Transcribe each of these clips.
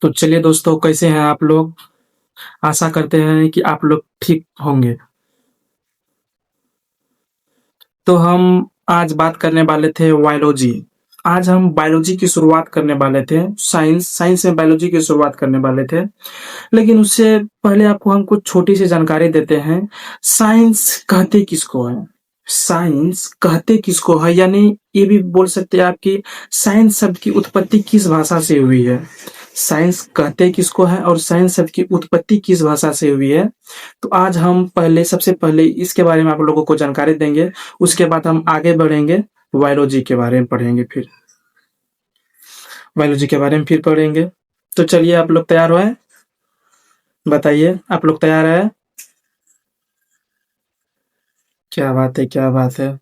तो चलिए दोस्तों, कैसे हैं आप लोग? आशा करते हैं कि आप लोग ठीक होंगे। तो हम आज बात करने वाले थे बायोलॉजी। आज हम बायोलॉजी की शुरुआत करने वाले थे। साइंस में बायोलॉजी की शुरुआत करने वाले थे। लेकिन उससे पहले आपको हम कुछ छोटी सी जानकारी देते हैं। साइंस कहते किसको है? साइंस कहते किसको है, यानी ये भी बोल सकते हैं आप कि साइंस शब्द की उत्पत्ति किस भाषा से हुई है। साइंस कहते किसको है और साइंस शब्द की उत्पत्ति किस भाषा से हुई है। तो आज हम सबसे पहले इसके बारे में आप लोगों को जानकारी देंगे। उसके बाद हम आगे बढ़ेंगे, बायोलॉजी के बारे में पढ़ेंगे। फिर बायोलॉजी के बारे में फिर पढ़ेंगे। तो चलिए, आप लोग तैयार हुए? बताइए, आप लोग तैयार है? क्या बात है, क्या बात है।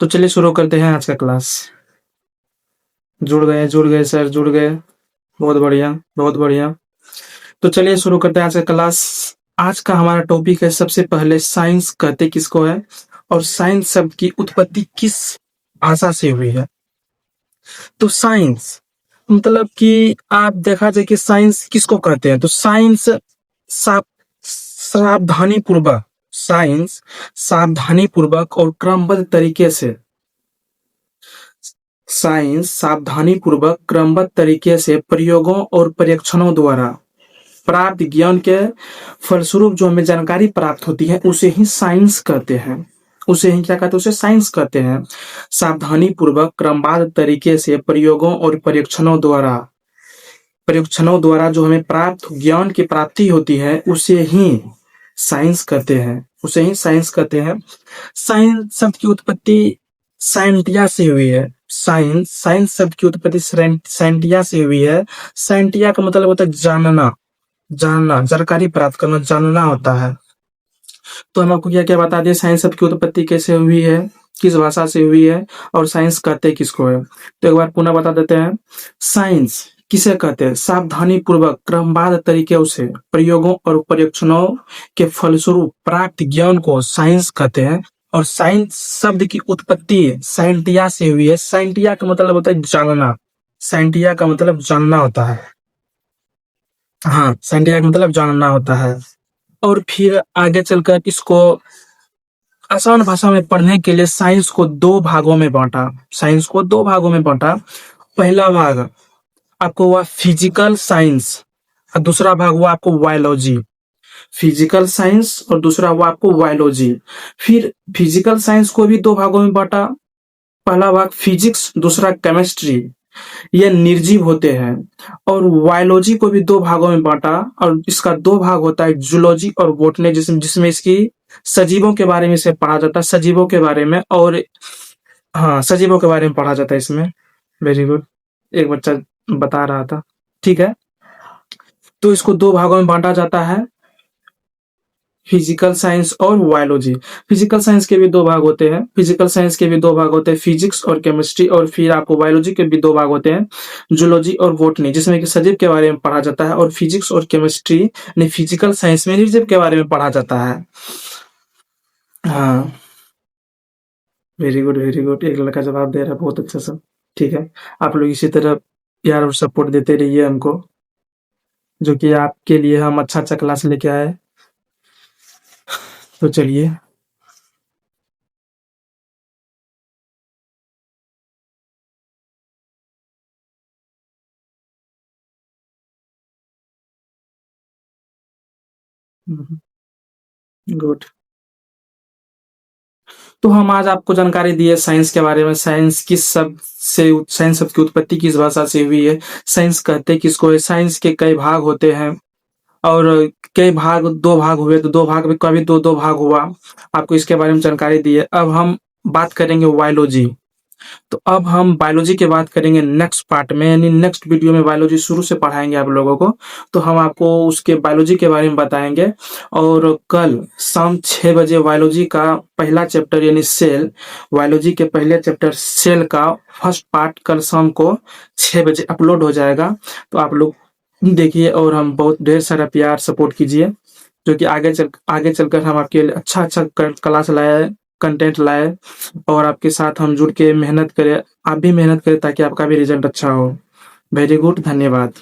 तो चलिए शुरू करते हैं आज का क्लास। जुड़ गए सर, जुड़ गए। बहुत बढ़िया, बहुत बढ़िया। तो चलिए शुरू करते हैं आज का क्लास। आज का हमारा टॉपिक है, सबसे पहले साइंस कहते किसको है और साइंस शब्द की उत्पत्ति किस भाषा से हुई है। तो साइंस मतलब कि आप देखा जाए कि साइंस किसको कहते हैं, तो साइंस सावधानी पूर्वक, साइंस सावधानी पूर्वक और क्रमबद्ध तरीके से, साइंस सावधानी पूर्वक क्रमबद्ध तरीके से प्रयोगों और परीक्षणों द्वारा प्राप्त ज्ञान के फलस्वरूप जो हमें जानकारी प्राप्त होती है उसे ही साइंस कहते हैं। उसे ही क्या कहते हैं? उसे साइंस कहते हैं। सावधानी पूर्वक क्रमबद्ध तरीके से प्रयोगों और परीक्षणों द्वारा जो हमें प्राप्त ज्ञान की प्राप्ति होती है उसे ही साइंस कहते हैं। उसे ही साइंस कहते हैं। साइंस शब्द की उत्पत्ति साइंटिया से हुई है। साइंस शब्द की उत्पत्ति साइंटिया से हुई है। साइंटिया का मतलब होता है जानना, जानकारी प्राप्त करना, जानना होता है। तो हम आपको क्या क्या बता दें, साइंस शब्द की उत्पत्ति कैसे हुई है, किस भाषा से हुई है और साइंस कहते किसको है। तो एक बार पुनः बता देते हैं। साइंस किसे कहते हैं? सावधानी पूर्वक क्रमबद्ध तरीके से प्रयोगों और परीक्षणों के फलस्वरूप प्राप्त ज्ञान को साइंस कहते हैं। और साइंस शब्द की उत्पत्ति साइंटिया से हुई है। साइंटिया का मतलब होता है जानना। साइंटिया का मतलब जानना होता है। हाँ, साइंटिया का मतलब जानना होता है। और फिर आगे चलकर इसको आसान भाषा में पढ़ने के लिए साइंस को दो भागों में बांटा। साइंस को दो भागों में बांटा। पहला भाग आपको हुआ फिजिकल साइंस और दूसरा भाग हुआ आपको बायोलॉजी। फिजिकल साइंस और दूसरा हुआ आपको बायोलॉजी। फिर फिजिकल साइंस को भी दो भागों में बांटा। पहला भाग फिजिक्स, दूसरा केमिस्ट्री, ये निर्जीव होते हैं। और बायोलॉजी को भी दो भागों में बांटा और इसका दो भाग होता है, जूलॉजी और बॉटनी, जिसमें इसकी सजीवों के बारे में इसे पढ़ा जाता है, सजीवों के बारे में। और हाँ, सजीवों के बारे में पढ़ा जाता है इसमें। वेरी गुड, एक बच्चा बता रहा था। ठीक है, तो इसको दो भागों में बांटा जाता है, फिजिकल साइंस और बायोलॉजी। फिजिकल साइंस के भी दो भाग होते हैं। फिजिकल साइंस के भी दो भाग होते हैं, फिजिक्स और केमिस्ट्री। और फिर आपको बायोलॉजी के भी दो भाग होते हैं, जूलॉजी और बॉटनी, जिसमें कि सजीव के बारे में पढ़ा जाता है। और फिजिक्स और केमिस्ट्री ने फिजिकल साइंस में निर्जीव के बारे में पढ़ा जाता है। हाँ, वेरी गुड, वेरी गुड। एक लड़का जवाब दे रहा है, बहुत अच्छा सब। ठीक है, आप लोग इसी तरह प्यार और सपोर्ट देते रहिए हमको, जो कि आपके लिए हम अच्छा अच्छा क्लास लेके आए। तो चलिए, गुड। तो हम आज आपको जानकारी दिए साइंस के बारे में। साइंस शब्द की उत्पत्ति किस भाषा से हुई है, साइंस कहते किसको है, साइंस के कई भाग होते हैं और कई भाग, दो भाग हुए तो दो भाग में कभी दो दो भाग हुआ। आपको इसके बारे में जानकारी दी है। अब हम बात करेंगे बायोलॉजी। तो अब हम बायोलॉजी की बात करेंगे नेक्स्ट पार्ट में, यानी नेक्स्ट वीडियो में बायोलॉजी शुरू से पढ़ाएंगे आप लोगों को। तो हम आपको उसके बायोलॉजी के बारे में बताएंगे। और कल शाम 6 बजे बायोलॉजी का पहला चैप्टर यानी सेल, बायोलॉजी के पहले चैप्टर सेल का फर्स्ट पार्ट कल शाम को 6 बजे अपलोड हो जाएगा। तो आप लोग देखिए और हम बहुत ढेर सारा प्यार सपोर्ट कीजिए, जो कि आगे चलकर हम आपके लिए अच्छा अच्छा क्लास लाए कंटेंट लाए और आपके साथ हम जुड़ के मेहनत करें। आप भी मेहनत करें ताकि आपका भी रिजल्ट अच्छा हो। वेरी गुड, धन्यवाद।